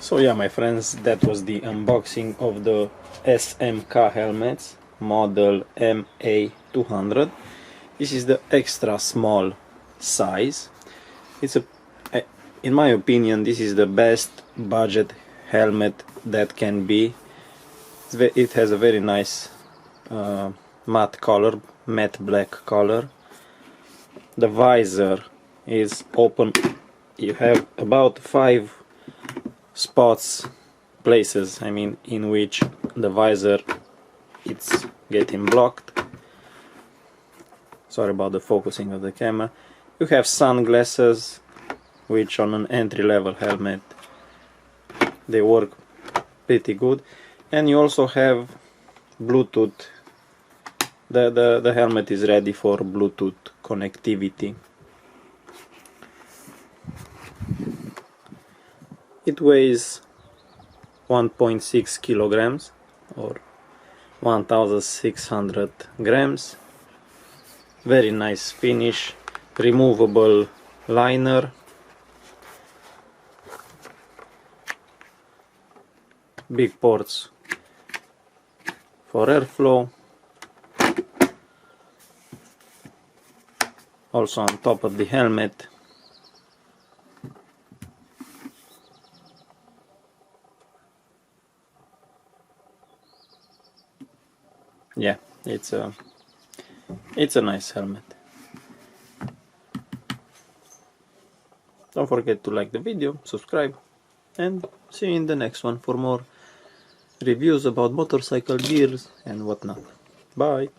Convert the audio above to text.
So yeah, my friends, that was the unboxing of the SMK helmets model MA200. This is the extra small size. It's in my opinion, this is the best budget helmet that can be. It has a very nice matte color, matte black color. The visor is open. You have about 5 places, I mean, in which the visor it's getting blocked. Sorry about the focusing of the camera. You have sunglasses, which on an entry-level helmet they work pretty good, and you also have Bluetooth. The helmet is ready for Bluetooth connectivity. It weighs 1.6 kilograms or 1600 grams. Very nice finish, removable liner, big ports for airflow. Also on top of the helmet yeah, it's a nice helmet. Don't forget to like the video, subscribe, and see you in the next one for more reviews about motorcycle gears and whatnot. Bye!